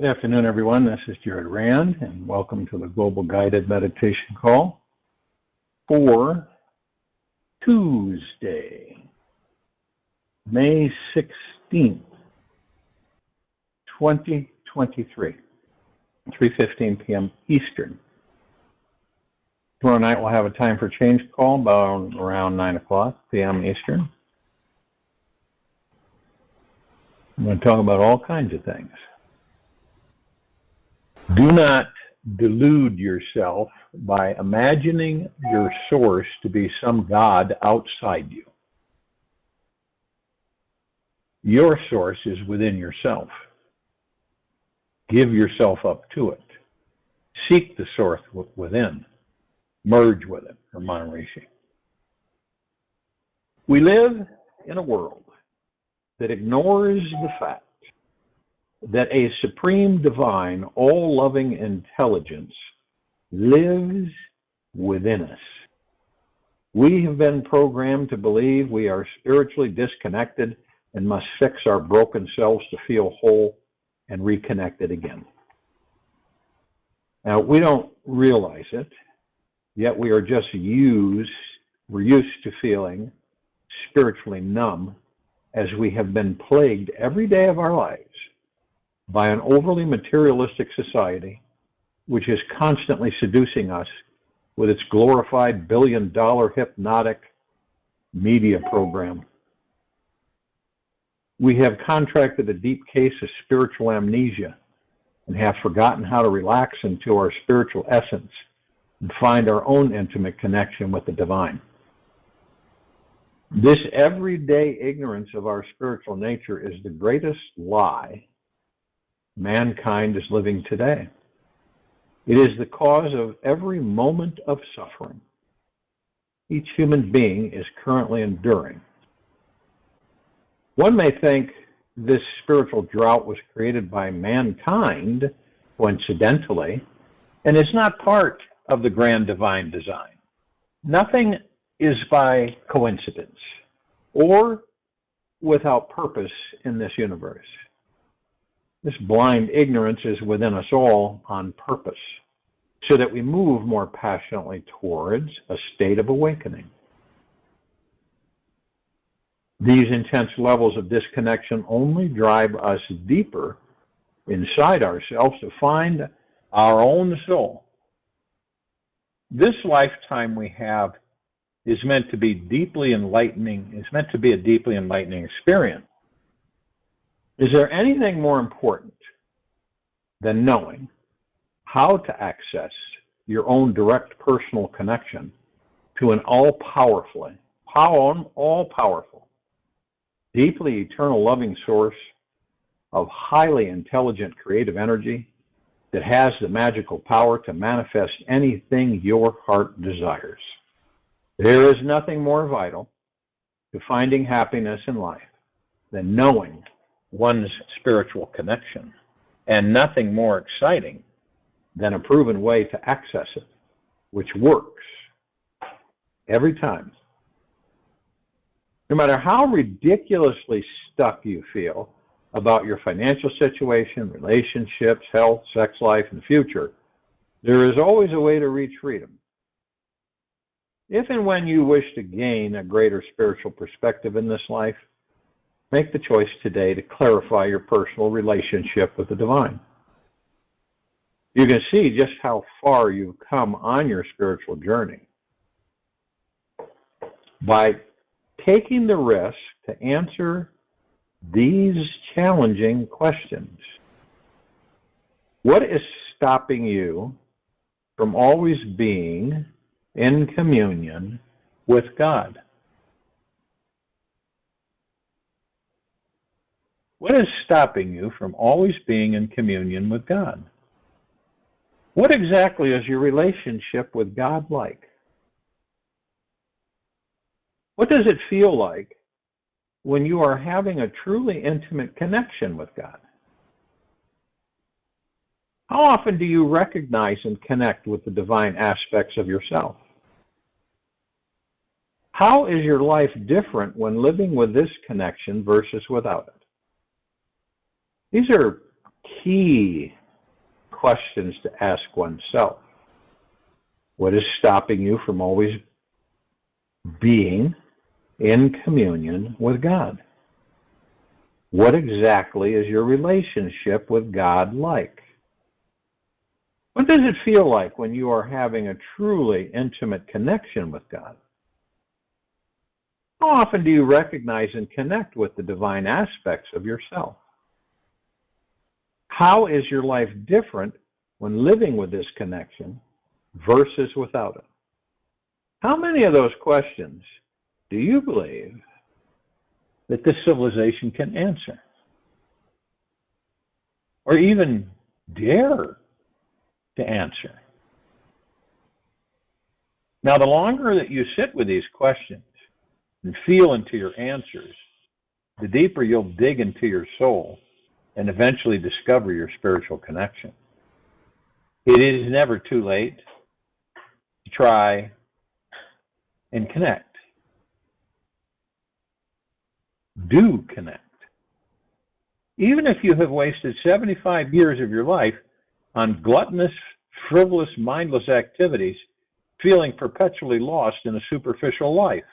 Good afternoon, everyone. This is Jared Rand, and welcome to the Global Guided Meditation Call for Tuesday, May 16th, 2023, 3:15 p.m. Eastern. Tomorrow night we'll have a time for change call about around 9 o'clock p.m. Eastern. I'm going to talk about all kinds of things. Do not delude yourself by imagining your source to be some God outside you. Your source is within yourself. Give yourself up to it. Seek the source within. Merge with it, or Maharishi. We live in a world that ignores the fact that a supreme divine, all-loving intelligence lives within us. We have been programmed to believe we are spiritually disconnected and must fix our broken selves to feel whole and reconnected again. Now, we don't realize it, yet we are just we're used to feeling spiritually numb as we have been plagued every day of our lives by an overly materialistic society which is constantly seducing us with its glorified billion-dollar hypnotic media program. We have contracted a deep case of spiritual amnesia and have forgotten how to relax into our spiritual essence and find our own intimate connection with the divine. This everyday ignorance of our spiritual nature is the greatest lie mankind is living today. It is the cause of every moment of suffering each human being is currently enduring. One may think this spiritual drought was created by mankind coincidentally and is not part of the grand divine design. Nothing is by coincidence or without purpose in this universe. This blind ignorance is within us all on purpose, so that we move more passionately towards a state of awakening. These intense levels of disconnection only drive us deeper inside ourselves to find our own soul. This lifetime we have is meant to be deeply enlightening. It's meant to be a deeply enlightening experience. Is there anything more important than knowing how to access your own direct personal connection to an all-powerful, deeply eternal loving source of highly intelligent creative energy that has the magical power to manifest anything your heart desires? There is nothing more vital to finding happiness in life than knowing one's spiritual connection, and nothing more exciting than a proven way to access it, which works every time. No matter how ridiculously stuck you feel about your financial situation, relationships, health, sex life, and future, there is always a way to reach freedom. If and when you wish to gain a greater spiritual perspective in this life, make the choice today to clarify your personal relationship with the divine. You can see just how far you've come on your spiritual journey by taking the risk to answer these challenging questions. What is stopping you from always being in communion with God? What is stopping you from always being in communion with God? What exactly is your relationship with God like? What does it feel like when you are having a truly intimate connection with God? How often do you recognize and connect with the divine aspects of yourself? How is your life different when living with this connection versus without it? These are key questions to ask oneself. What is stopping you from always being in communion with God? What exactly is your relationship with God like? What does it feel like when you are having a truly intimate connection with God? How often do you recognize and connect with the divine aspects of yourself? How is your life different when living with this connection versus without it? How many of those questions do you believe that this civilization can answer? Or even dare to answer? Now, the longer that you sit with these questions and feel into your answers, the deeper you'll dig into your soul and eventually discover your spiritual connection. It is never too late to try and connect. Do connect. Even if you have wasted 75 years of your life on gluttonous, frivolous, mindless activities, feeling perpetually lost in a superficial life,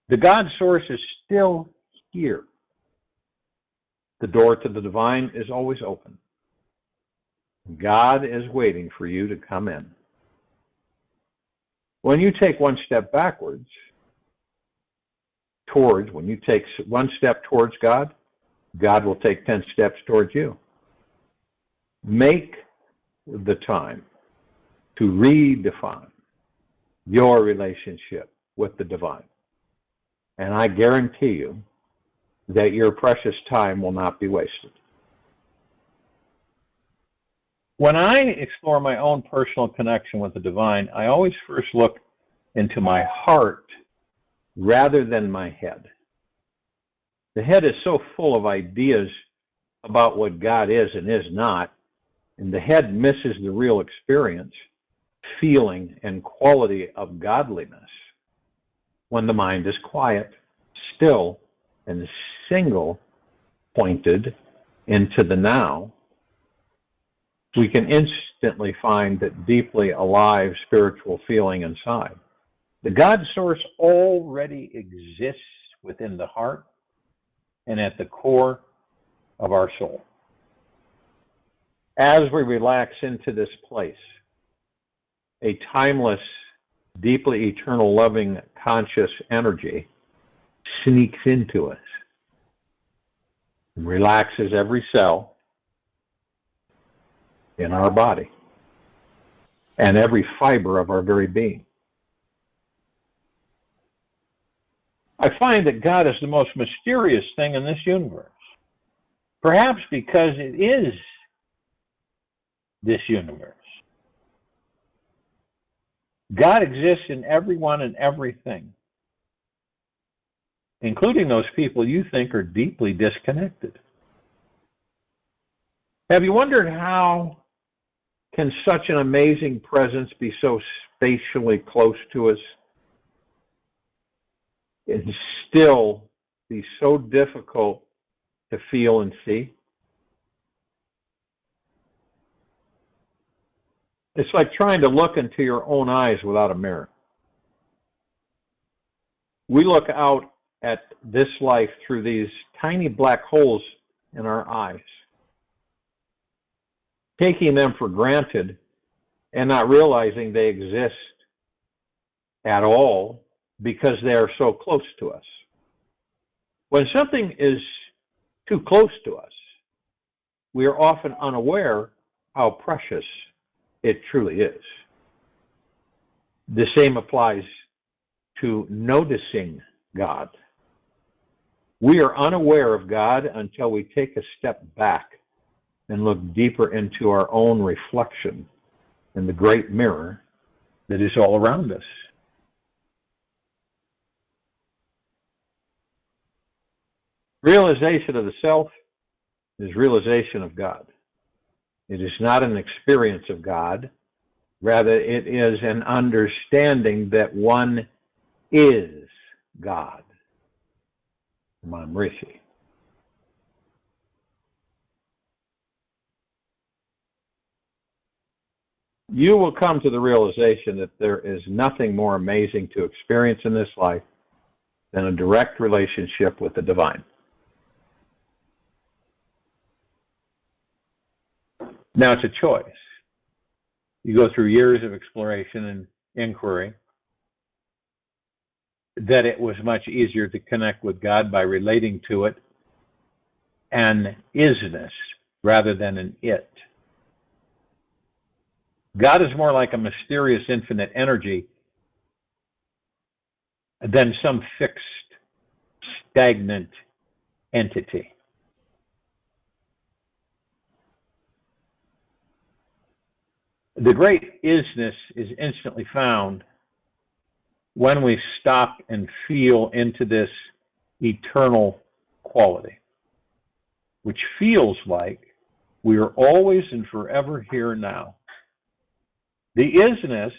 the God source is still here. The door to the divine is always open. God is waiting for you to come in. When you take one step backwards, when you take one step towards God, God will take 10 steps towards you. Make the time to redefine your relationship with the divine. And I guarantee you that your precious time will not be wasted. When I explore my own personal connection with the divine, I always first look into my heart rather than my head. The head is so full of ideas about what God is and is not, and the head misses the real experience, feeling, and quality of godliness when the mind is quiet, still, and single pointed into the now. We can instantly find that deeply alive spiritual feeling inside. The God source already exists within the heart and at the core of our soul. As we relax into this place, a timeless, deeply eternal, loving, conscious energy sneaks into us and relaxes every cell in our body and every fiber of our very being. I find that God is the most mysterious thing in this universe, perhaps because it is this universe. God exists in everyone and everything, including those people you think are deeply disconnected. Have you wondered how can such an amazing presence be so spatially close to us and still be so difficult to feel and see? It's like trying to look into your own eyes without a mirror. We look out at this life through these tiny black holes in our eyes, taking them for granted and not realizing they exist at all because they are so close to us. When something is too close to us, we are often unaware how precious it truly is. The same applies to noticing God. We are unaware of God until we take a step back and look deeper into our own reflection in the great mirror that is all around us. Realization of the self is realization of God. It is not an experience of God. Rather, it is an understanding that one is God. Mam Rishi. you will come to the realization that there is nothing more amazing to experience in this life than a direct relationship with the divine. Now, it's a choice. You go through years of exploration and inquiry that it was much easier to connect with God by relating to it an isness rather than an it. God is more like a mysterious infinite energy than some fixed, stagnant entity. The great isness is instantly found when we stop and feel into this eternal quality, which feels like we are always and forever here now. The isness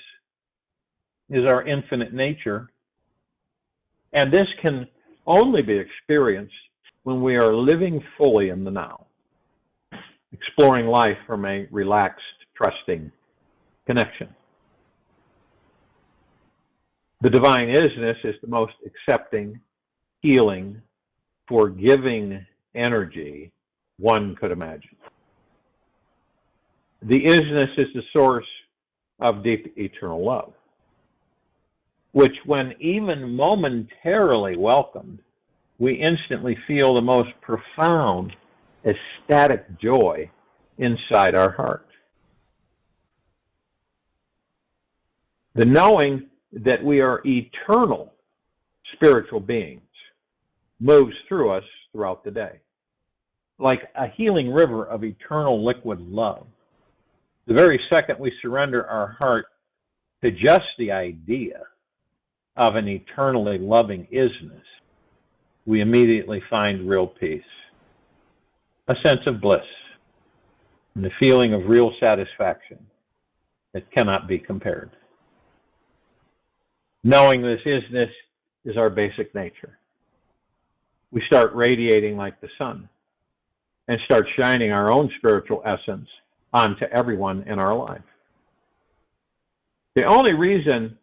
is our infinite nature, and this can only be experienced when we are living fully in the now, exploring life from a relaxed, trusting connection. The divine isness is the most accepting, healing, forgiving energy one could imagine. The isness is the source of deep eternal love, which when even momentarily welcomed, we instantly feel the most profound, ecstatic joy inside our heart. The knowing that we are eternal spiritual beings moves through us throughout the day, like a healing river of eternal liquid love. The very second we surrender our heart to just the idea of an eternally loving isness, we immediately find real peace, a sense of bliss, and the feeling of real satisfaction that cannot be compared. Knowing this isness is our basic nature. We start radiating like the sun and start shining our own spiritual essence onto everyone in our life. The only reason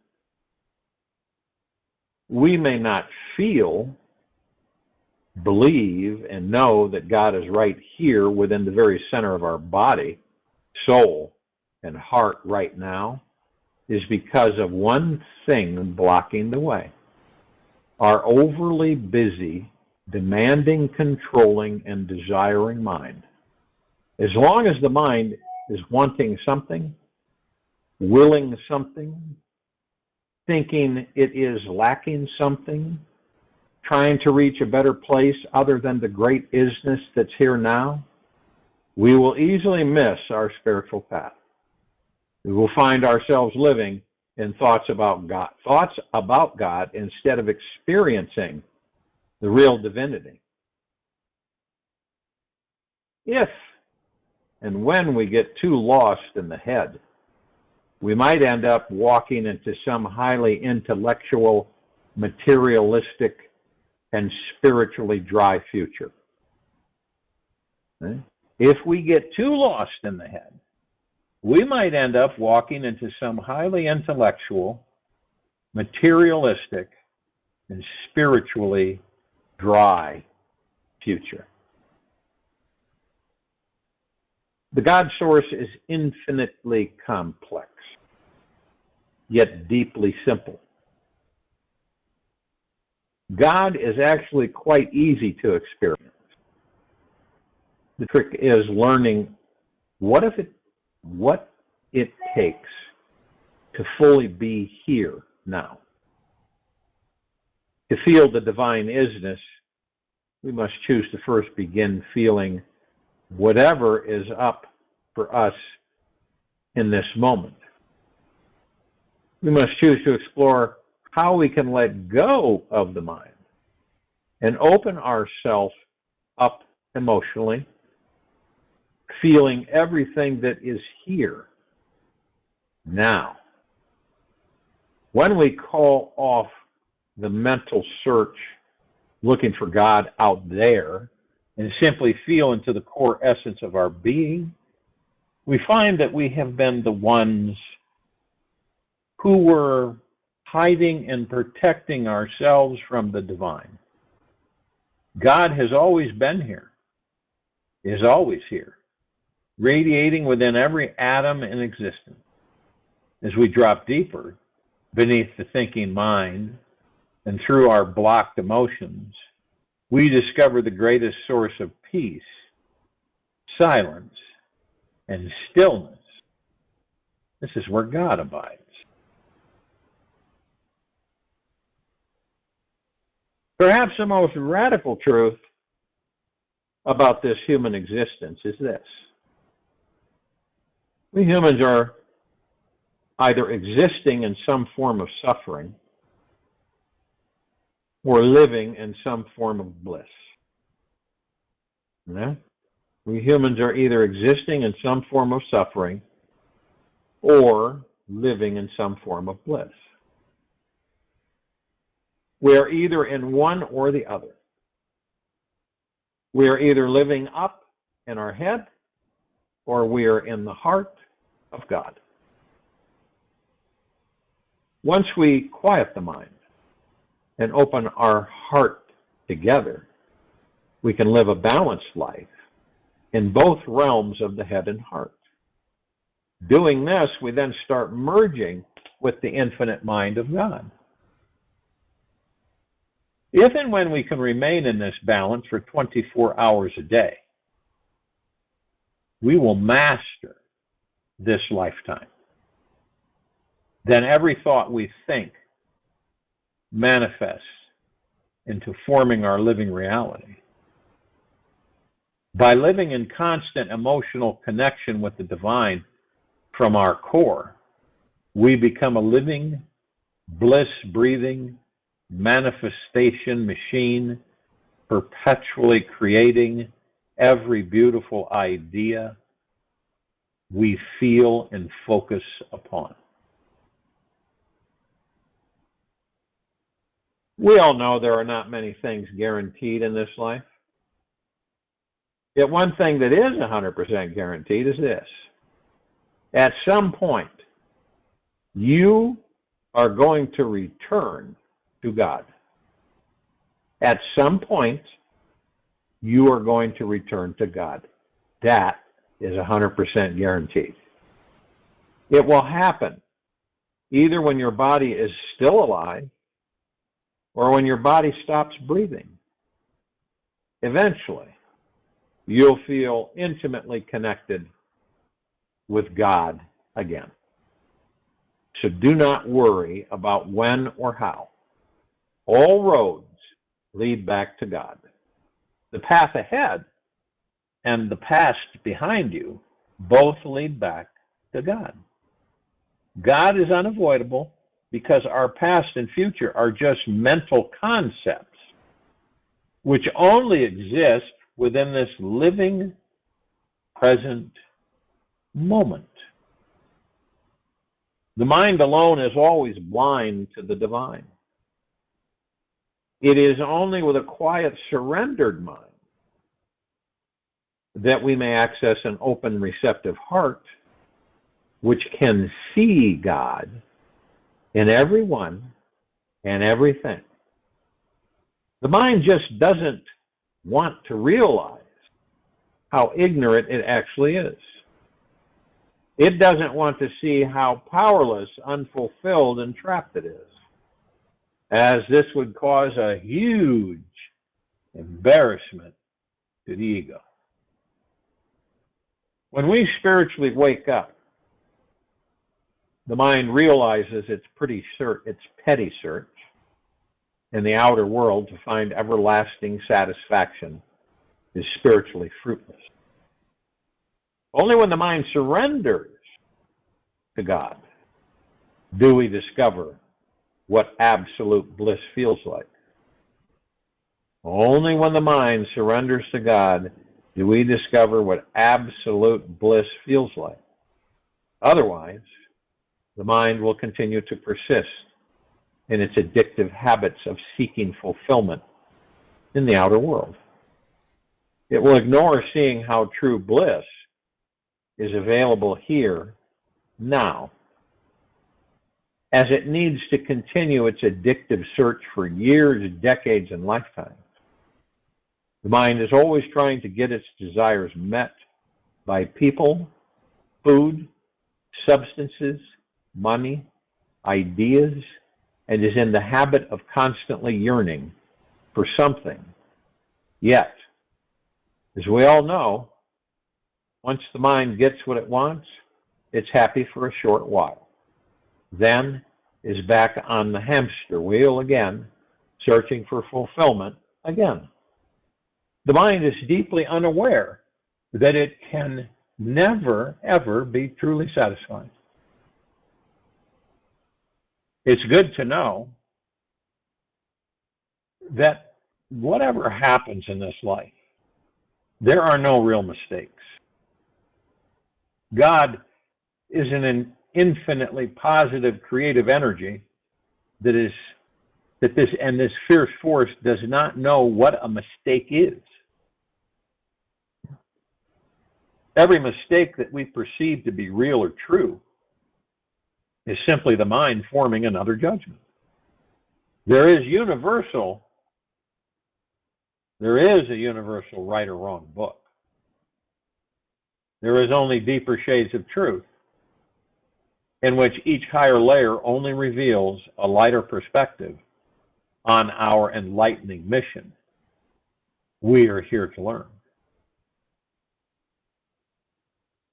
we may not feel, believe, and know that God is right here within the very center of our body, soul, and heart right now is because of one thing blocking the way: our overly busy, demanding, controlling, and desiring mind. As long as the mind is wanting something, willing something, thinking it is lacking something, trying to reach a better place other than the great isness that's here now, we will easily miss our spiritual path. We will find ourselves living in thoughts about God instead of experiencing the real divinity. If and when we get too lost in the head, we might end up walking into some highly intellectual, materialistic, and spiritually dry future. If we get too lost in the head, we might end up walking into some highly intellectual, materialistic, and spiritually dry future. The God source is infinitely complex, yet deeply simple. God is actually quite easy to experience. The trick is learning what it takes to fully be here now. To feel the divine isness, we must choose to first begin feeling whatever is up for us in this moment. We must choose to explore how we can let go of the mind and open ourselves up emotionally, feeling everything that is here now. When we call off the mental search looking for God out there and simply feel into the core essence of our being, we find that we have been the ones who were hiding and protecting ourselves from the divine. God has always been here, is always here, radiating within every atom in existence. As we drop deeper beneath the thinking mind and through our blocked emotions, we discover the greatest source of peace, silence, and stillness. This is where God abides. Perhaps the most radical truth about this human existence is this. We humans are either existing in some form of suffering or living in some form of bliss. Yeah? We humans are either existing in some form of suffering or living in some form of bliss. We are either in one or the other. We are either living up in our head or we are in the heart of God. Once we quiet the mind and open our heart together, we can live a balanced life in both realms of the head and heart. Doing this, we then start merging with the infinite mind of God. If and when we can remain in this balance for 24 hours a day, we will master this lifetime. Then every thought we think manifests into forming our living reality. By living in constant emotional connection with the divine from our core, we become a living, bliss-breathing manifestation machine, perpetually creating every beautiful idea we feel and focus upon. We all know there are not many things guaranteed in this life. Yet one thing that is 100% guaranteed is this. At some point, you are going to return to God. At some point, you are going to return to God. That is 100% guaranteed. It will happen either when your body is still alive or when your body stops breathing. Eventually, you'll feel intimately connected with God again. So do not worry about when or how. All roads lead back to God. The path ahead and the past behind you both lead back to God. God is unavoidable because our past and future are just mental concepts which only exist within this living, present moment. The mind alone is always blind to the divine. It is only with a quiet, surrendered mind that we may access an open, receptive heart which can see God in everyone and everything. The mind just doesn't want to realize how ignorant it actually is. It doesn't want to see how powerless, unfulfilled, and trapped it is, as this would cause a huge embarrassment to the ego. When we spiritually wake up, the mind realizes its petty search in the outer world to find everlasting satisfaction is spiritually fruitless. Only when the mind surrenders to God do we discover what absolute bliss feels like. Only when the mind surrenders to God do we discover what absolute bliss feels like. Otherwise, the mind will continue to persist in its addictive habits of seeking fulfillment in the outer world. It will ignore seeing how true bliss is available here, now, as it needs to continue its addictive search for years, decades, and lifetimes. The mind is always trying to get its desires met by people, food, substances, money, ideas, and is in the habit of constantly yearning for something. Yet, as we all know, once the mind gets what it wants, it's happy for a short while. Then is back on the hamster wheel again, searching for fulfillment again. The mind is deeply unaware that it can never, ever be truly satisfied. It's good to know that whatever happens in this life, there are no real mistakes. God is an infinitely positive creative energy this fierce force does not know what a mistake is. Every mistake that we perceive to be real or true is simply the mind forming another judgment. There is a universal right or wrong book. There is only deeper shades of truth, in which each higher layer only reveals a lighter perspective on our enlightening mission. We are here to learn.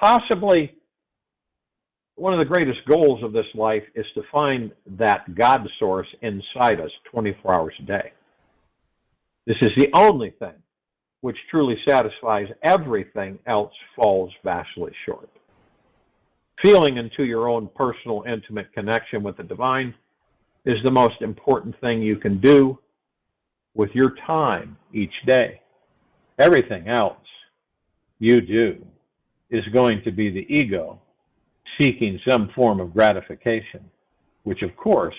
Possibly one of the greatest goals of this life is to find that God source inside us 24 hours a day. This is the only thing which truly satisfies. Everything else falls vastly short. Feeling into your own personal, intimate connection with the divine is the most important thing you can do with your time each day. Everything else you do is going to be the ego seeking some form of gratification, which of course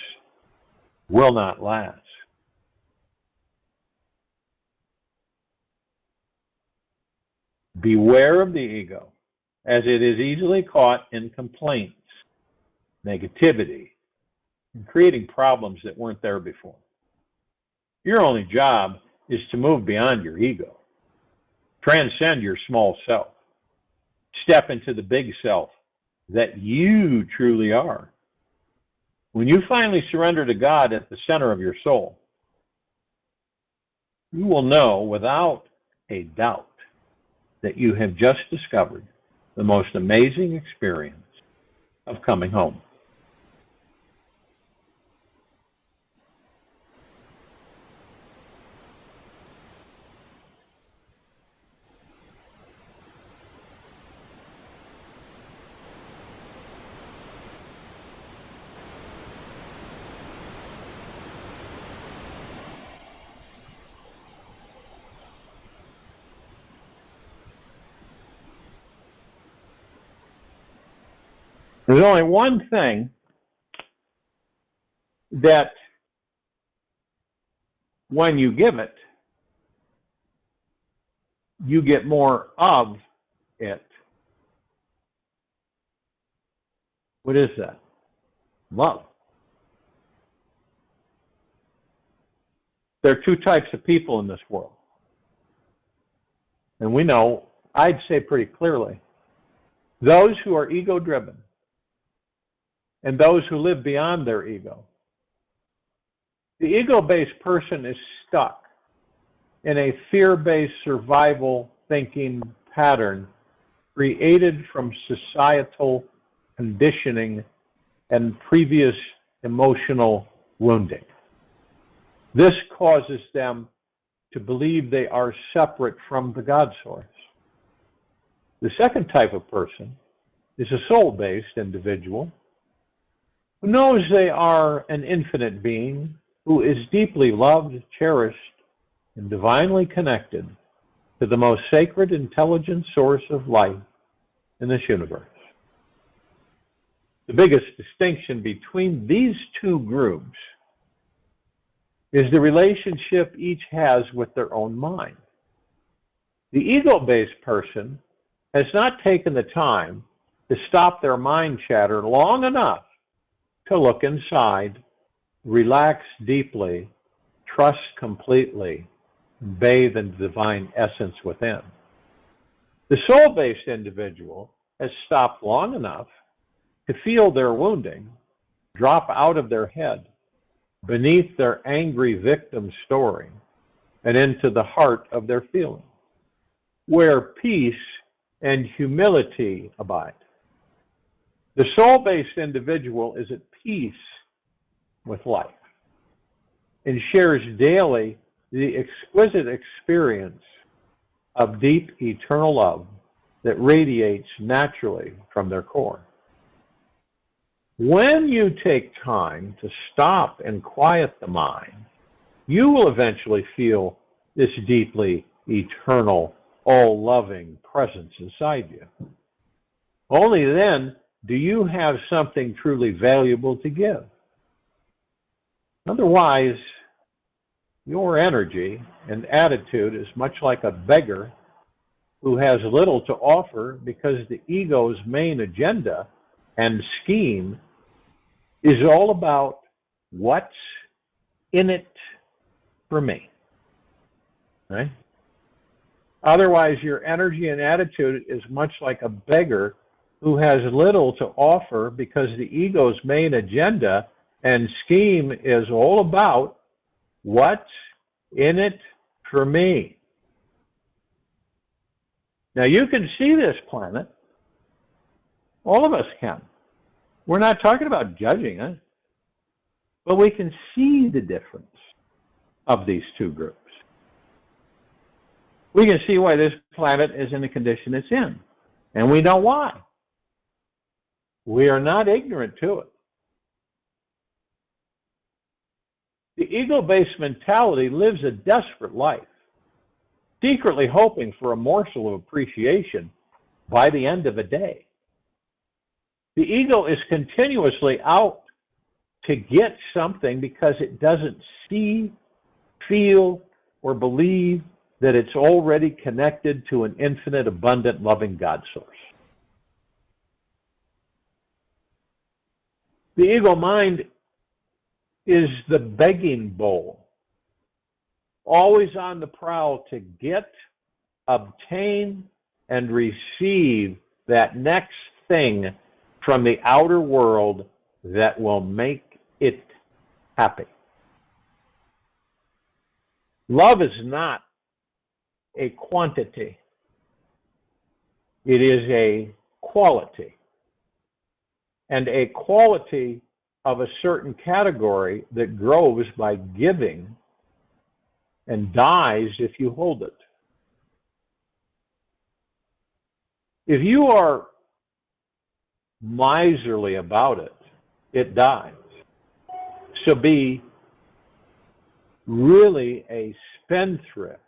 will not last. Beware of the ego, as it is easily caught in complaints, negativity, and creating problems that weren't there before. Your only job is to move beyond your ego, transcend your small self, step into the big self that you truly are. When you finally surrender to God at the center of your soul, you will know without a doubt that you have just discovered the most amazing experience of coming home. There's only one thing that when you give it, you get more of it. What is that? Love. There are two types of people in this world. And we know, I'd say pretty clearly, those who are ego-driven and those who live beyond their ego. The ego-based person is stuck in a fear-based survival thinking pattern created from societal conditioning and previous emotional wounding. This causes them to believe they are separate from the God source. The second type of person is a soul-based individual who knows they are an infinite being who is deeply loved, cherished, and divinely connected to the most sacred, intelligent source of life in this universe. The biggest distinction between these two groups is the relationship each has with their own mind. The ego-based person has not taken the time to stop their mind chatter long enough to look inside, relax deeply, trust completely, bathe in the divine essence within. The soul-based individual has stopped long enough to feel their wounding drop out of their head, beneath their angry victim story, and into the heart of their feeling, where peace and humility abide. The soul-based individual is at peace with life and shares daily the exquisite experience of deep eternal love that radiates naturally from their core. When you take time to stop and quiet the mind, you will eventually feel this deeply eternal, all-loving presence inside you. Only then do you have something truly valuable to give. Otherwise, your energy and attitude is much like a beggar who has little to offer because the ego's main agenda and scheme is all about what's in it for me. Right? Otherwise, your energy and attitude is much like a beggar who has little to offer because the ego's main agenda and scheme is all about what's in it for me. Now, you can see this planet. All of us can. We're not talking about judging it, but we can see the difference of these two groups. We can see why this planet is in the condition it's in, and we know why. We are not ignorant to it. The ego-based mentality lives a desperate life, secretly hoping for a morsel of appreciation by the end of a day. The ego is continuously out to get something because it doesn't see, feel, or believe that it's already connected to an infinite, abundant, loving God source. The ego mind is the begging bowl, always on the prowl to get, obtain, and receive that next thing from the outer world that will make it happy. Love is not a quantity. It is a quality. And a quality of a certain category that grows by giving and dies if you hold it. If you are miserly about it, it dies. So be really a spendthrift.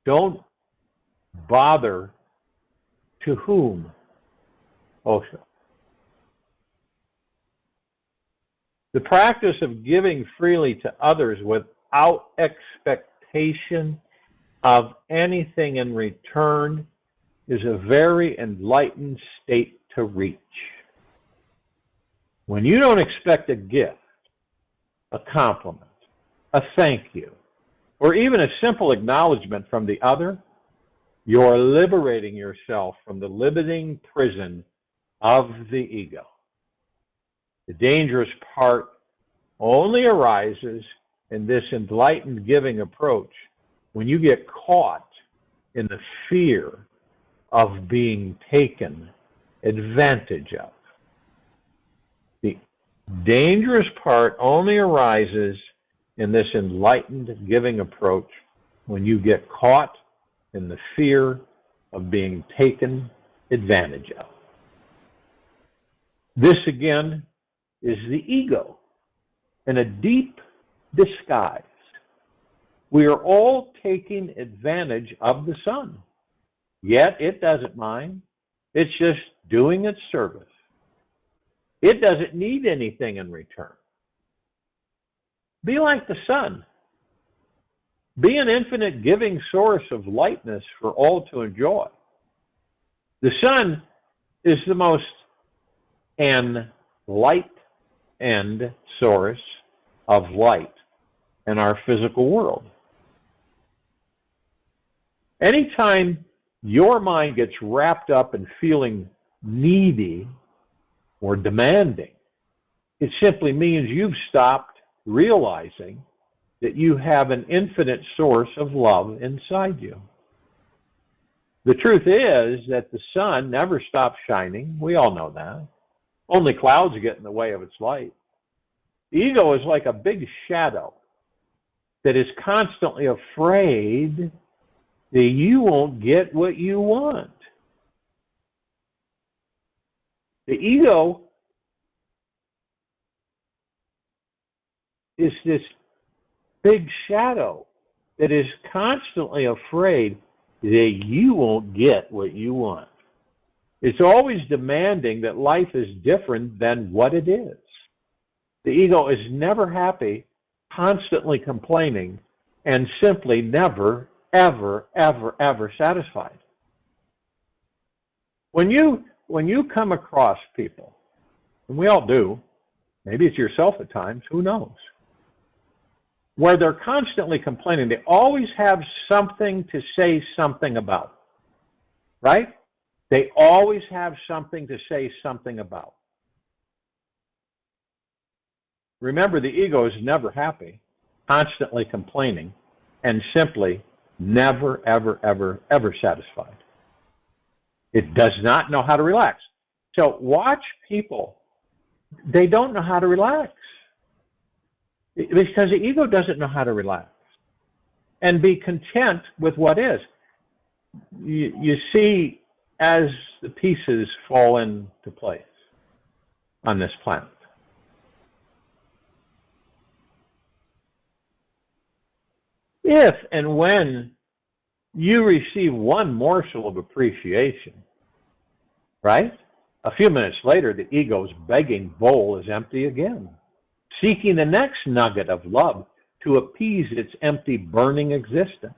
Don't bother to whom, Osho. The practice of giving freely to others without expectation of anything in return is a very enlightened state to reach. When you don't expect a gift, a compliment, a thank you, or even a simple acknowledgement from the other, you're liberating yourself from the limiting prison of the ego. The dangerous part only arises in this enlightened giving approach when you get caught in the fear of being taken advantage of. The dangerous part only arises in this enlightened giving approach when you get caught in the fear of being taken advantage of. This again is the ego in a deep disguise. We are all taking advantage of the sun, yet it doesn't mind. It's just doing its service. It doesn't need anything in return. Be like the sun. Be an infinite giving source of lightness for all to enjoy. The sun is the most enlightened source of light in our physical world. Anytime your mind gets wrapped up in feeling needy or demanding, it simply means you've stopped realizing that you have an infinite source of love inside you. The truth is that the sun never stops shining. We all know that. Only clouds get in the way of its light. The ego is like a big shadow that is constantly afraid that you won't get what you want. The ego is this big shadow that is constantly afraid that you won't get what you want. It's always demanding that life is different than what it is. The ego is never happy, constantly complaining, and simply never, ever, ever, ever satisfied. When you come across people, and we all do, maybe it's yourself at times, who knows, where they're constantly complaining, they always have something to say something about, right? They always have something to say something about. Remember, the ego is never happy, constantly complaining, and simply never, ever, ever, ever satisfied. It does not know how to relax. So watch people. They don't know how to relax because the ego doesn't know how to relax and be content with what is. You see, as the pieces fall into place on this planet. If and when you receive one morsel of appreciation, right? A few minutes later, the ego's begging bowl is empty again, seeking the next nugget of love to appease its empty, burning existence.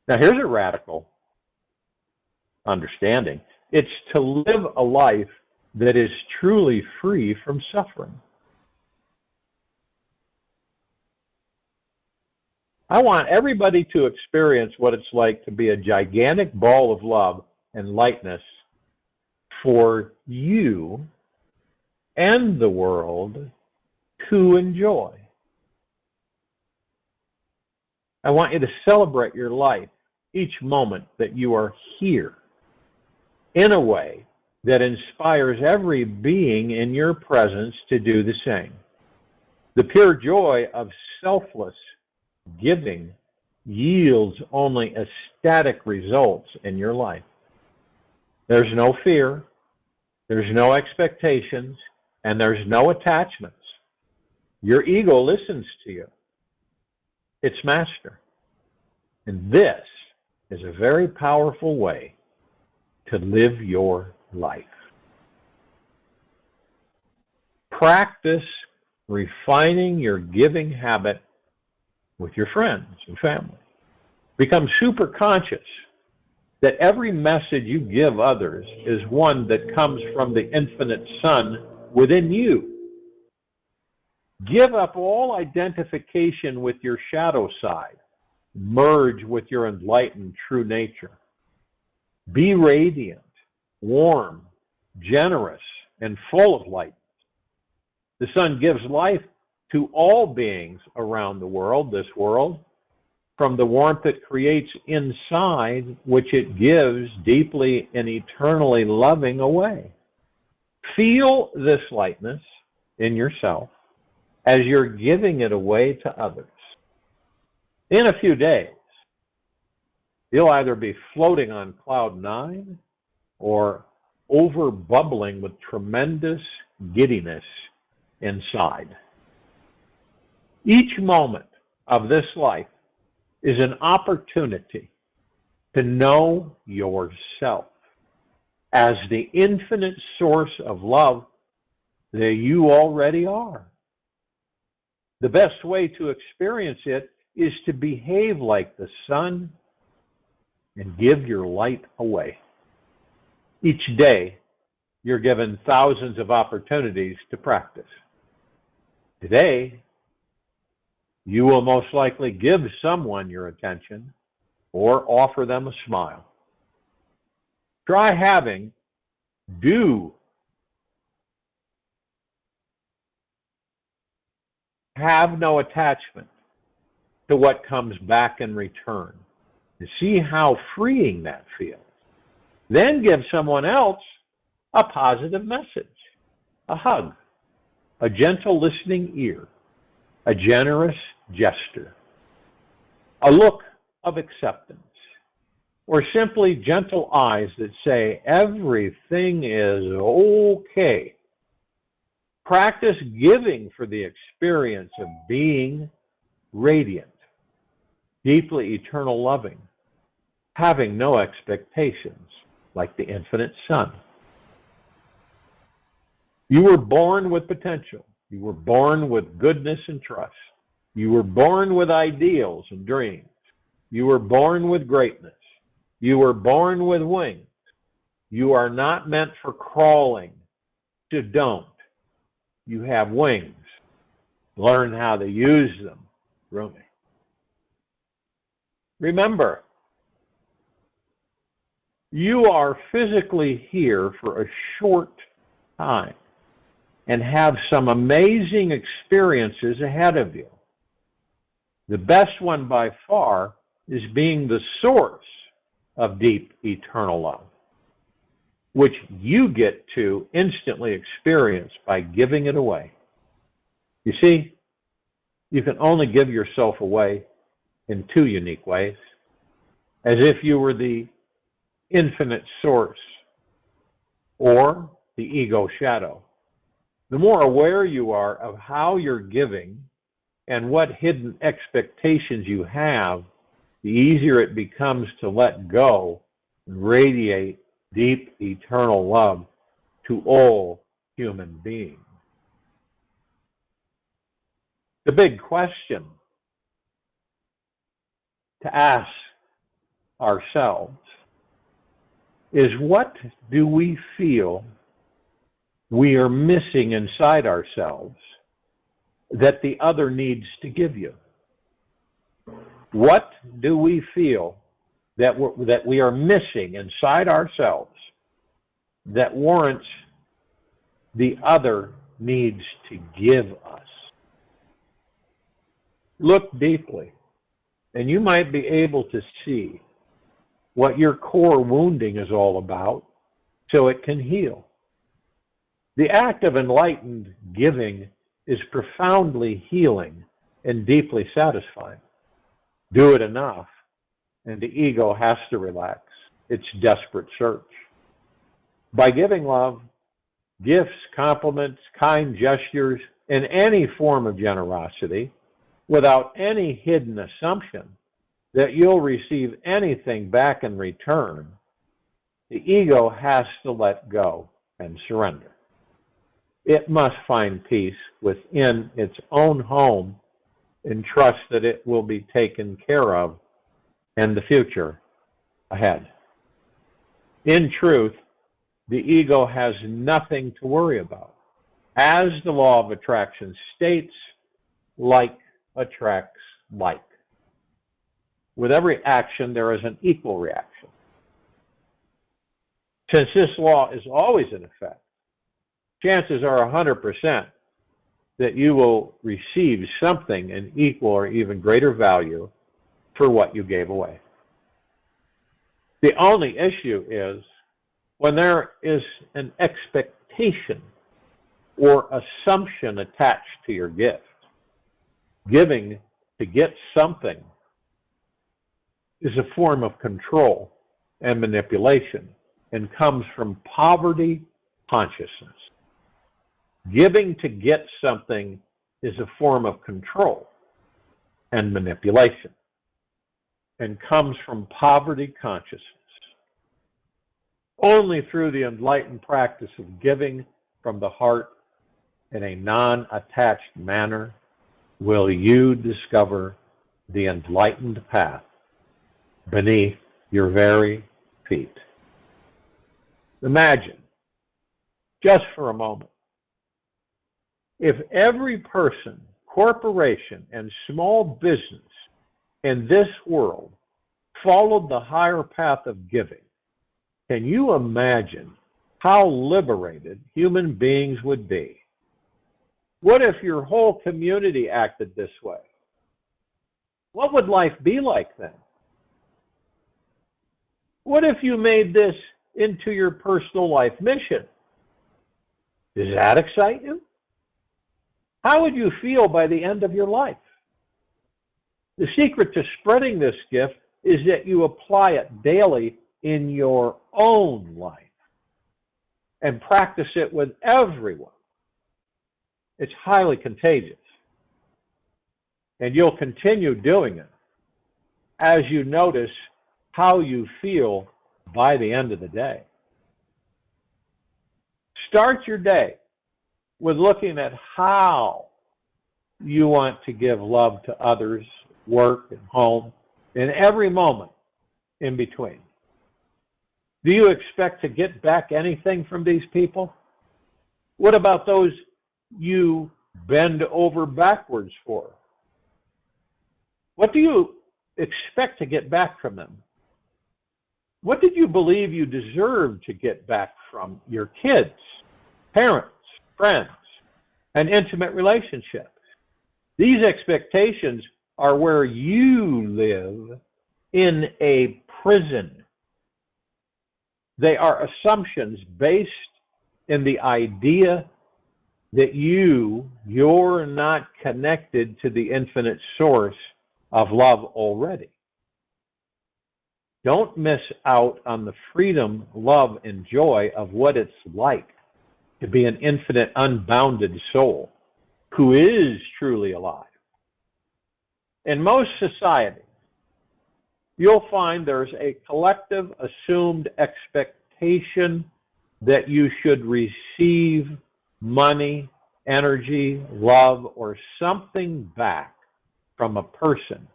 Now, here's a radical understanding. It's to live a life that is truly free from suffering. I want everybody to experience what it's like to be a gigantic ball of love and lightness for you and the world to enjoy. I want you to celebrate your life each moment that you are here in a way that inspires every being in your presence to do the same. The pure joy of selfless giving yields only ecstatic results in your life. There's no fear, there's no expectations, and there's no attachments. Your ego listens to you, its master. And this is a very powerful way to live your life. Practice refining your giving habit with your friends and family. Become super conscious that every message you give others is one that comes from the infinite sun within you. Give up all identification with your shadow side. Merge with your enlightened true nature. Be radiant, warm, generous, and full of light. The sun gives life to all beings around the world, this world, from the warmth it creates inside, which it gives deeply and eternally loving away. Feel this lightness in yourself as you're giving it away to others. In a few days, you'll either be floating on cloud 9 or over bubbling with tremendous giddiness inside. Each moment of this life is an opportunity to know yourself as the infinite source of love that you already are. The best way to experience it is to behave like the sun and give your light away. Each day, you're given thousands of opportunities to practice. Today, you will most likely give someone your attention or offer them a smile. Try having do have no attachment to what comes back in return. To see how freeing that feels. Then give someone else a positive message, a hug, a gentle listening ear, a generous gesture, a look of acceptance, or simply gentle eyes that say, everything is okay. Practice giving for the experience of being radiant, deeply eternal loving, having no expectations, like the infinite sun. You were born with potential. You were born with goodness and trust. You were born with ideals and dreams. You were born with greatness. You were born with wings. You are not meant for crawling. So don't. You have wings. Learn how to use them. Rumi. Remember, you are physically here for a short time and have some amazing experiences ahead of you. The best one by far is being the source of deep eternal love, which you get to instantly experience by giving it away. You see, you can only give yourself away in two unique ways, as if you were the infinite source or the ego shadow. The more aware you are of how you're giving and what hidden expectations you have, the easier it becomes to let go and radiate deep eternal love to all human beings. The big question to ask ourselves is, what do we feel we are missing inside ourselves that the other needs to give you? What do we feel that we are missing inside ourselves that warrants the other needs to give us? Look deeply, and you might be able to see what your core wounding is all about so it can heal. The act of enlightened giving is profoundly healing and deeply satisfying. Do it enough, and the ego has to relax its desperate search. By giving love, gifts, compliments, kind gestures, and any form of generosity, without any hidden assumption that you'll receive anything back in return, the ego has to let go and surrender. It must find peace within its own home and trust that it will be taken care of in the future ahead. In truth, the ego has nothing to worry about. As the law of attraction states, like attracts like. With every action, there is an equal reaction. Since this law is always in effect, chances are 100% that you will receive something in equal or even greater value for what you gave away. The only issue is when there is an expectation or assumption attached to your gift. Giving to get something is a form of control and manipulation and comes from poverty consciousness. Giving to get something is a form of control and manipulation and comes from poverty consciousness. Only through the enlightened practice of giving from the heart in a non-attached manner will you discover the enlightened path beneath your very feet. Imagine, just for a moment, if every person, corporation, and small business in this world followed the higher path of giving. Can you imagine how liberated human beings would be? What if your whole community acted this way? What would life be like then? What if you made this into your personal life mission? Does that excite you? How would you feel by the end of your life? The secret to spreading this gift is that you apply it daily in your own life and practice it with everyone. It's highly contagious. And you'll continue doing it as you notice how you feel by the end of the day. Start your day with looking at how you want to give love to others, work and home, in every moment in between. Do you expect to get back anything from these people? What about those you bend over backwards for? What do you expect to get back from them? What did you believe you deserved to get back from your kids, parents, friends, and intimate relationships? These expectations are where you live in a prison. They are assumptions based in the idea that you're not connected to the infinite source of love already. Don't miss out on the freedom, love, and joy of what it's like to be an infinite, unbounded soul who is truly alive. In most societies, you'll find there's a collective assumed expectation that you should receive money, energy, love, or something back from a person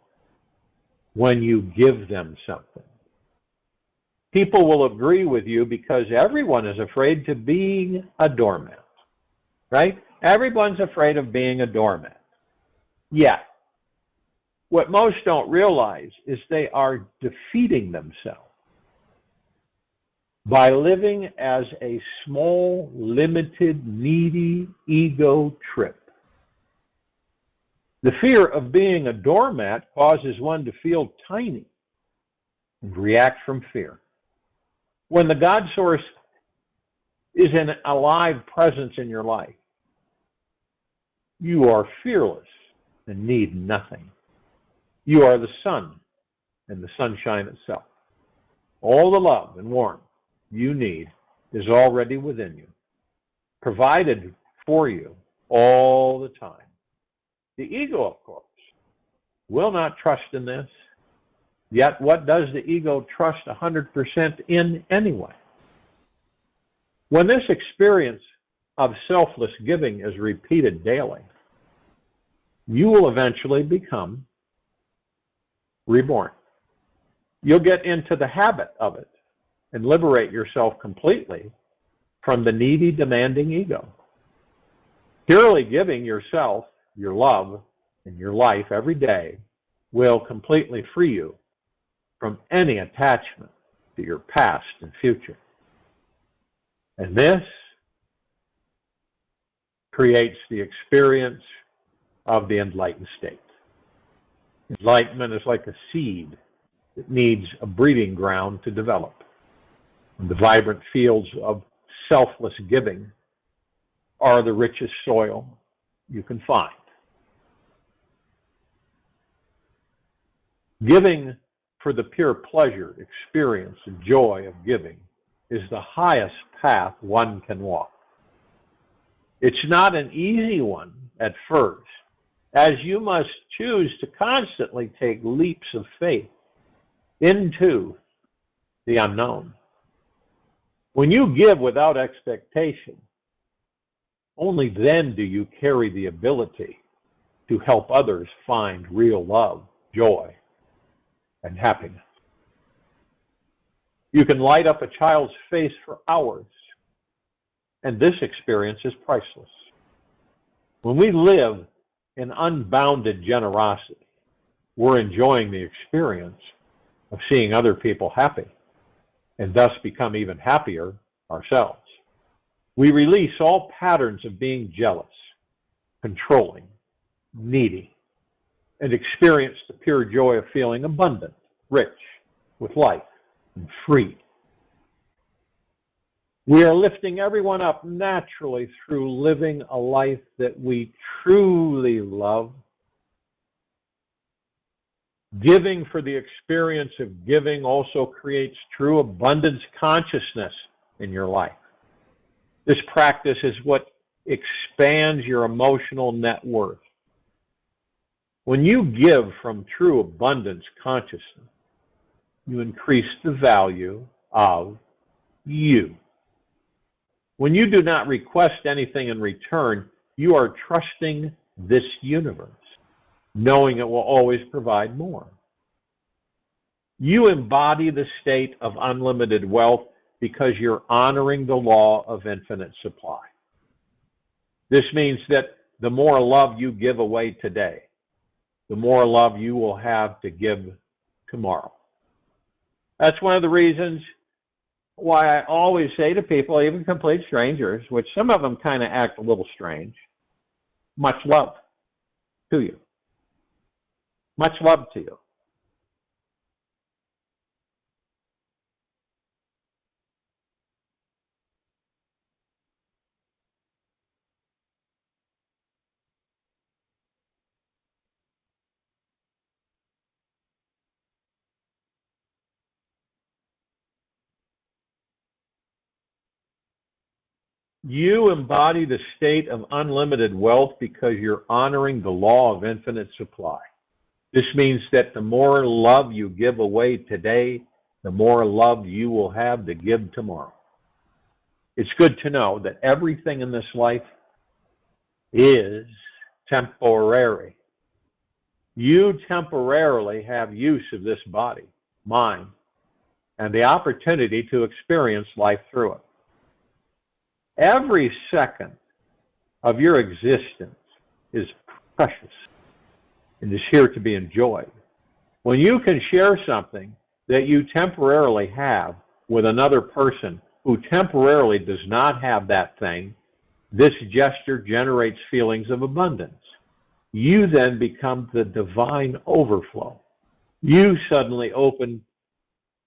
when you give them something. People will agree with you because everyone is afraid to being a doormat, right? Everyone's afraid of being a doormat. Yet, what most don't realize is they are defeating themselves by living as a small, limited, needy ego trip. The fear of being a doormat causes one to feel tiny and react from fear. When the God Source is an alive presence in your life, you are fearless and need nothing. You are the sun and the sunshine itself. All the love and warmth you need is already within you, provided for you all the time. The ego, of course, will not trust in this. Yet what does the ego trust 100% in anyway? When this experience of selfless giving is repeated daily, you will eventually become reborn. You'll get into the habit of it and liberate yourself completely from the needy, demanding ego. Purely giving yourself your love and your life every day will completely free you from any attachment to your past and future. And this creates the experience of the enlightened state. Enlightenment is like a seed that needs a breeding ground to develop. And the vibrant fields of selfless giving are the richest soil you can find. Giving for the pure pleasure, experience, and joy of giving is the highest path one can walk. It's not an easy one at first, as you must choose to constantly take leaps of faith into the unknown. When you give without expectation, only then do you carry the ability to help others find real love joy, and happiness. You can light up a child's face for hours, and this experience is priceless. When we live in unbounded generosity, we're enjoying the experience of seeing other people happy, and thus become even happier ourselves. We release all patterns of being jealous, controlling, needy, and experience the pure joy of feeling abundant, rich, with life, and free. We are lifting everyone up naturally through living a life that we truly love. Giving for the experience of giving also creates true abundance consciousness in your life. This practice is what expands your emotional net worth. When you give from true abundance consciousness, you increase the value of you. When you do not request anything in return, you are trusting this universe, knowing it will always provide more. You embody the state of unlimited wealth because you're honoring the law of infinite supply. This means that the more love you give away today, the more love you will have to give tomorrow. That's one of the reasons why I always say to people, even complete strangers, which some of them kind of act a little strange, much love to you. Much love to you. You embody the state of unlimited wealth because you're honoring the law of infinite supply. This means that the more love you give away today, the more love you will have to give tomorrow. It's good to know that everything in this life is temporary. You temporarily have use of this body, mind, and the opportunity to experience life through it. Every second of your existence is precious and is here to be enjoyed. When you can share something that you temporarily have with another person who temporarily does not have that thing, this gesture generates feelings of abundance. You then become the divine overflow. You suddenly open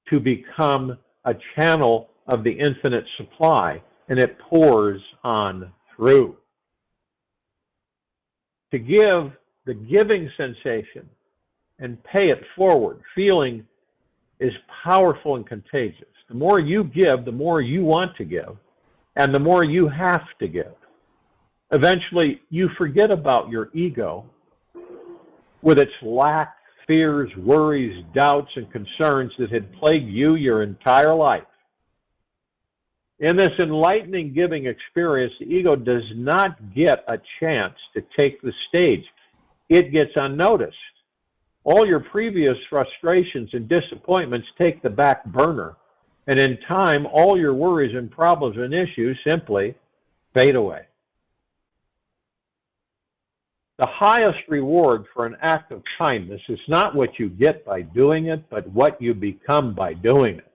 to become a channel of the infinite supply, and it pours on through. To give, the giving sensation and pay it forward feeling is powerful and contagious. The more you give, the more you want to give, and the more you have to give. Eventually, you forget about your ego with its lack, fears, worries, doubts, and concerns that had plagued you your entire life. In this enlightening giving experience, the ego does not get a chance to take the stage. It gets unnoticed. All your previous frustrations and disappointments take the back burner, and in time, all your worries and problems and issues simply fade away. The highest reward for an act of kindness is not what you get by doing it, but what you become by doing it.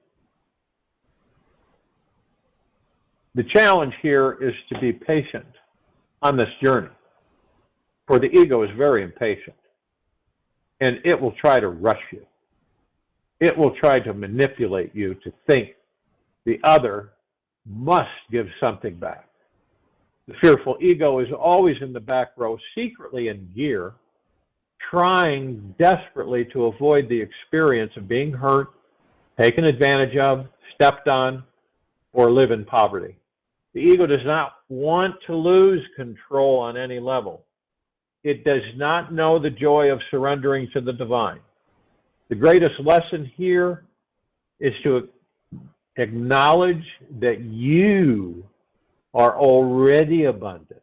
The challenge here is to be patient on this journey, for the ego is very impatient, and it will try to rush you. It will try to manipulate you to think the other must give something back. The fearful ego is always in the back row, secretly in gear, trying desperately to avoid the experience of being hurt, taken advantage of, stepped on, or live in poverty. The ego does not want to lose control on any level. It does not know the joy of surrendering to the divine. The greatest lesson here is to acknowledge that you are already abundant.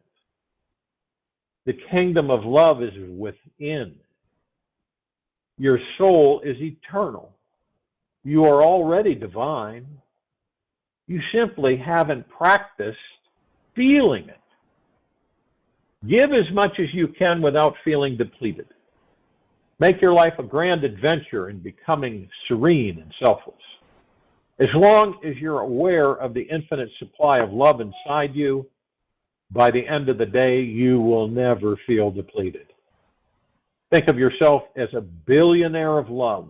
The kingdom of love is within. Your soul is eternal. You are already divine. You simply haven't practiced feeling it. Give as much as you can without feeling depleted. Make your life a grand adventure in becoming serene and selfless. As long as you're aware of the infinite supply of love inside you, by the end of the day, you will never feel depleted. Think of yourself as a billionaire of love,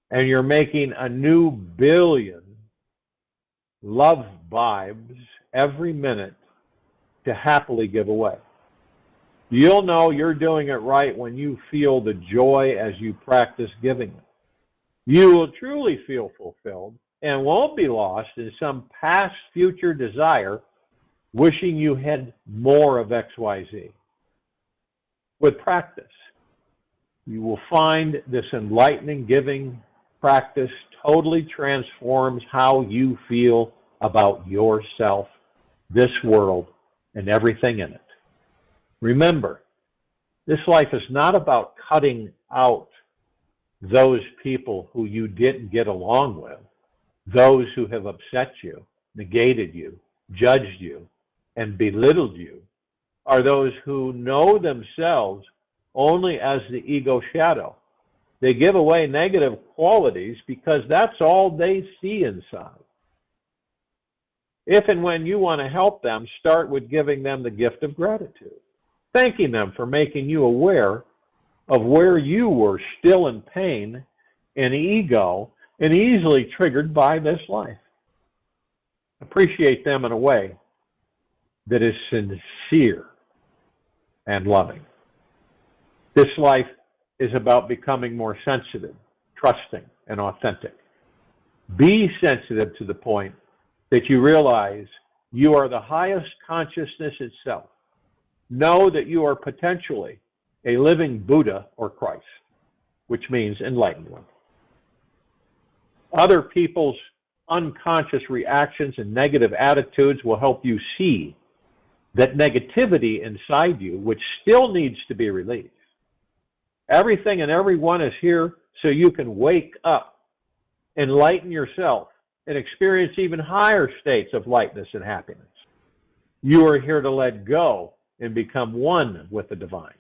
and you're making a new billion love vibes every minute to happily give away. You'll know you're doing it right when you feel the joy as you practice giving it. You will truly feel fulfilled and won't be lost in some past future desire wishing you had more of XYZ. With practice, you will find this enlightening giving practice totally transforms how you feel about yourself, this world, and everything in it. Remember, this life is not about cutting out those people who you didn't get along with, those who have upset you, negated you, judged you, and belittled you, are those who know themselves only as the ego shadow. They give away negative qualities because that's all they see inside. If and when you want to help them, start with giving them the gift of gratitude, thanking them for making you aware of where you were still in pain and ego and easily triggered by this life. Appreciate them in a way that is sincere and loving. This life is about becoming more sensitive, trusting, and authentic. Be sensitive to the point that you realize you are the highest consciousness itself. Know that you are potentially a living Buddha or Christ, which means enlightened one. Other people's unconscious reactions and negative attitudes will help you see that negativity inside you, which still needs to be released. Everything and everyone is here so you can wake up, enlighten yourself, and experience even higher states of lightness and happiness. You are here to let go and become one with the divine.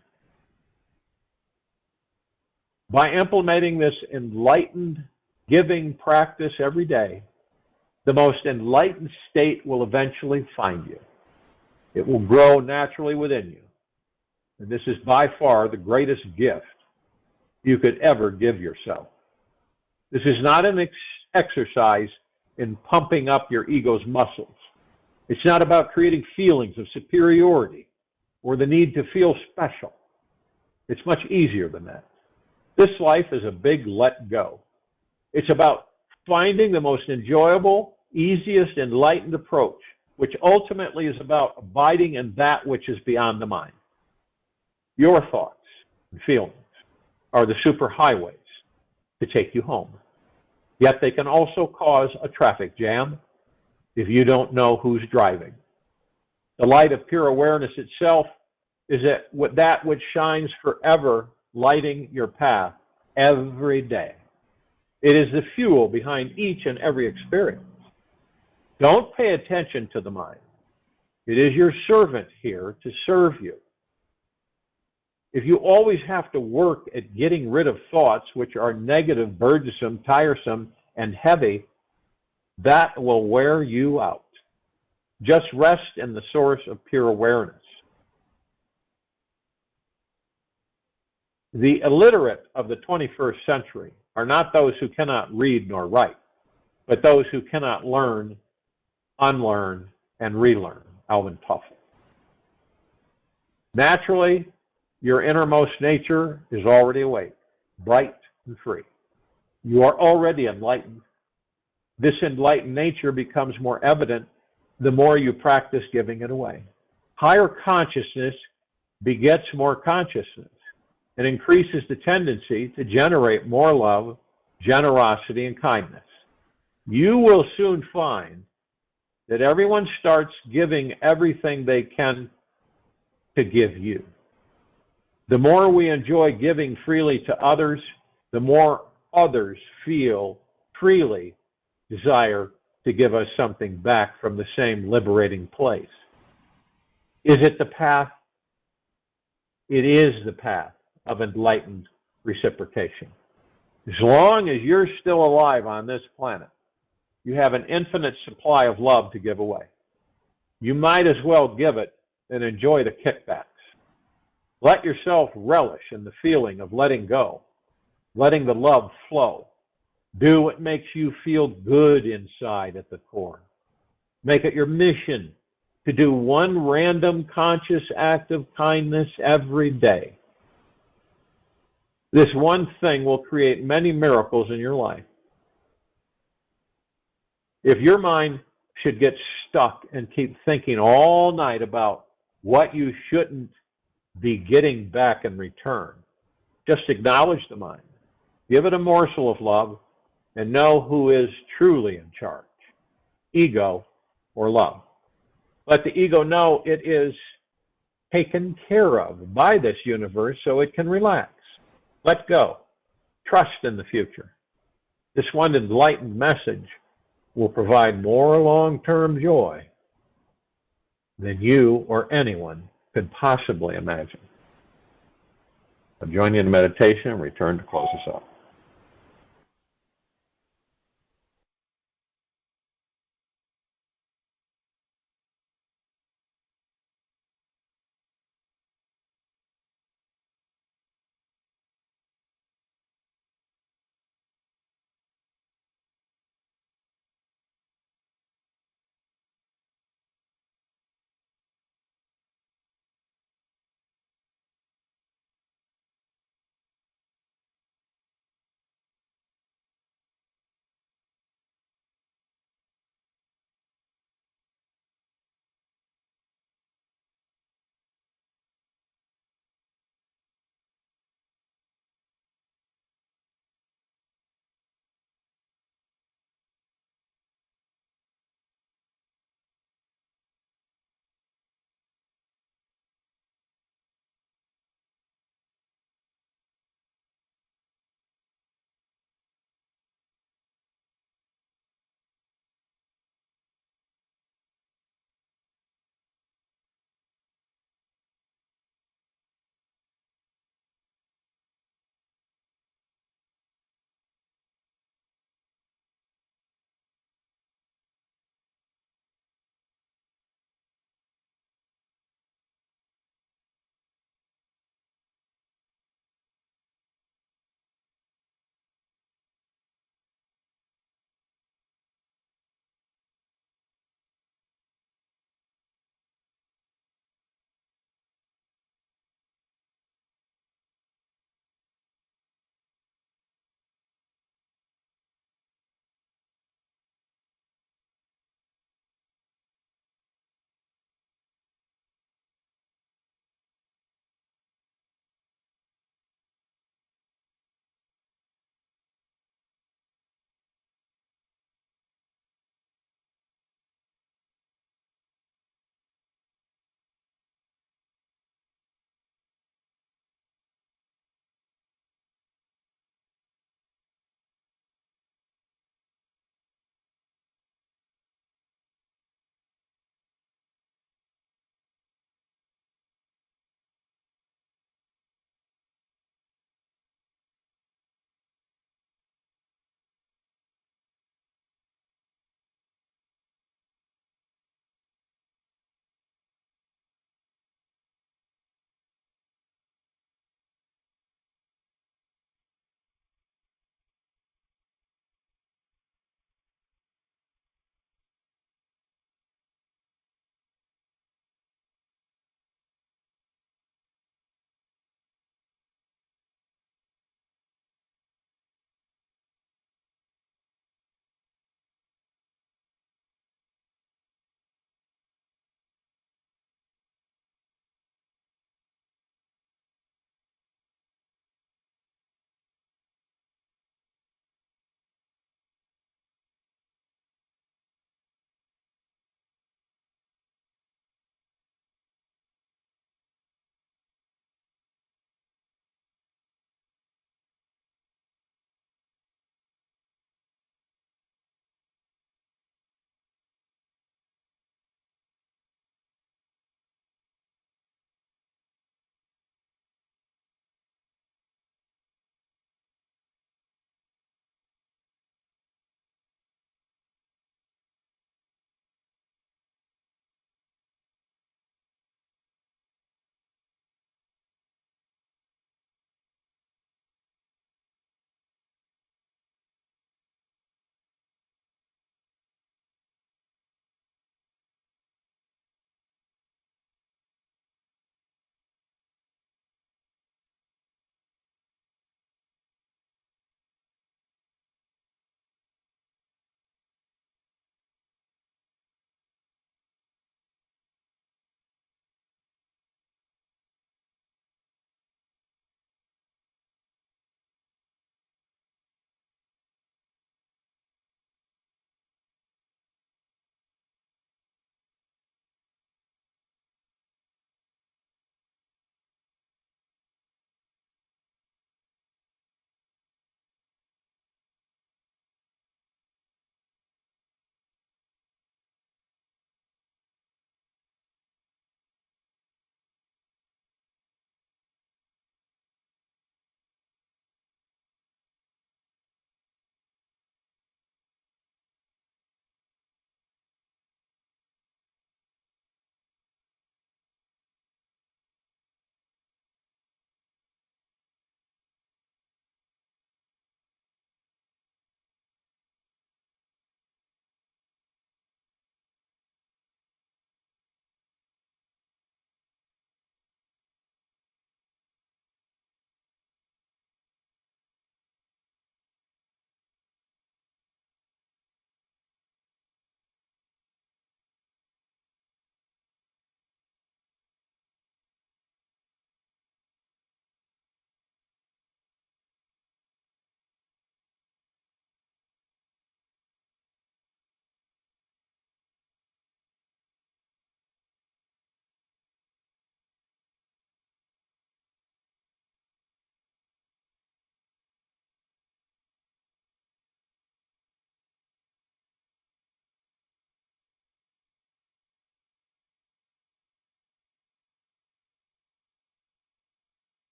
By implementing this enlightened giving practice every day, the most enlightened state will eventually find you. It will grow naturally within you. And this is by far the greatest gift you could ever give yourself. This is not an exercise in pumping up your ego's muscles. It's not about creating feelings of superiority or the need to feel special. It's much easier than that. This life is a big let go. It's about finding the most enjoyable, easiest, enlightened approach, which ultimately is about abiding in that which is beyond the mind. Your thoughts and feelings are the superhighways to take you home. Yet they can also cause a traffic jam if you don't know who's driving. The light of pure awareness itself is that which shines forever, lighting your path every day. It is the fuel behind each and every experience. Don't pay attention to the mind. It is your servant here to serve you. If you always have to work at getting rid of thoughts which are negative, burdensome, tiresome, and heavy, that will wear you out. Just rest in the source of pure awareness. The illiterate of the 21st century are not those who cannot read nor write, but those who cannot learn, unlearn, and relearn. Alvin Toffler. Naturally, your innermost nature is already awake, bright and free. You are already enlightened. This enlightened nature becomes more evident the more you practice giving it away. Higher consciousness begets more consciousness and increases the tendency to generate more love, generosity, and kindness. You will soon find that everyone starts giving everything they can to give you. The more we enjoy giving freely to others, the more others feel freely desire to give us something back from the same liberating place. Is it the path? It is the path of enlightened reciprocation. As long as you're still alive on this planet, you have an infinite supply of love to give away. You might as well give it and enjoy the kickbacks. Let yourself relish in the feeling of letting go, letting the love flow. Do what makes you feel good inside at the core. Make it your mission to do one random conscious act of kindness every day. This one thing will create many miracles in your life. If your mind should get stuck and keep thinking all night about what you shouldn't be getting back in return, just acknowledge the mind. Give it a morsel of love and know who is truly in charge, ego or love. Let the ego know it is taken care of by this universe so it can relax. Let go. Trust in the future. This one enlightened message will provide more long-term joy than you or anyone could possibly imagine. I'll join you in meditation and return to close us up.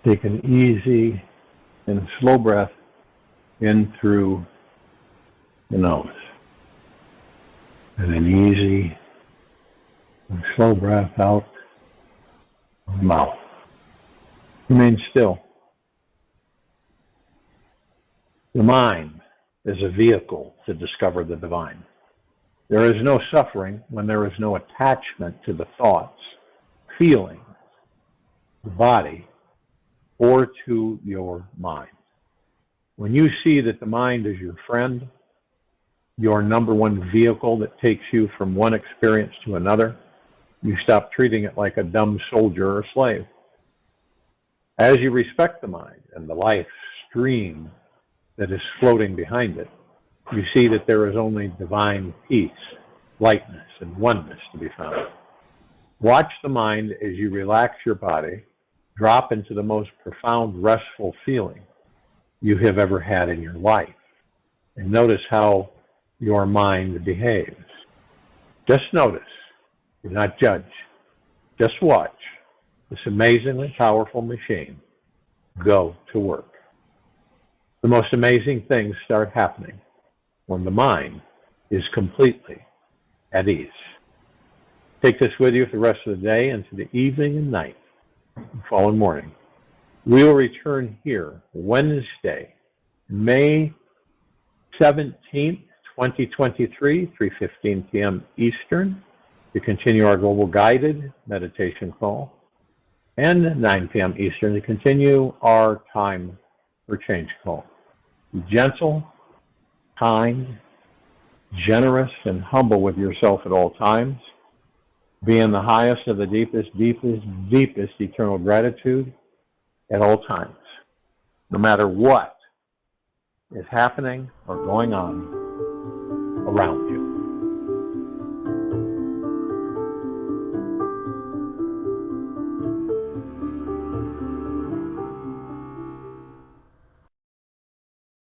Take an easy and slow breath in through the nose. And an easy and slow breath out of the mouth. Remain still. The mind is a vehicle to discover the divine. There is no suffering when there is no attachment to the thoughts, feelings, the body, or to your mind. When you see that the mind is your friend, your number one vehicle that takes you from one experience to another, you stop treating it like a dumb soldier or slave. As you respect the mind and the life stream that is floating behind it, you see that there is only divine peace, lightness, and oneness to be found. Watch the mind as you relax your body, drop into the most profound restful feeling you have ever had in your life, and notice how your mind behaves. Just notice. Do not judge. Just watch this amazingly powerful machine go to work. The most amazing things start happening when the mind is completely at ease. Take this with you for the rest of the day into the evening and night and following morning. We will return here Wednesday, May 17th, 2023, 3:15 p.m. Eastern, to continue our global guided meditation call, and 9 p.m. Eastern to continue our time for change call. Be gentle, kind, generous, and humble with yourself at all times. Be in the highest of the deepest eternal gratitude at all times, no matter what is happening or going on around you.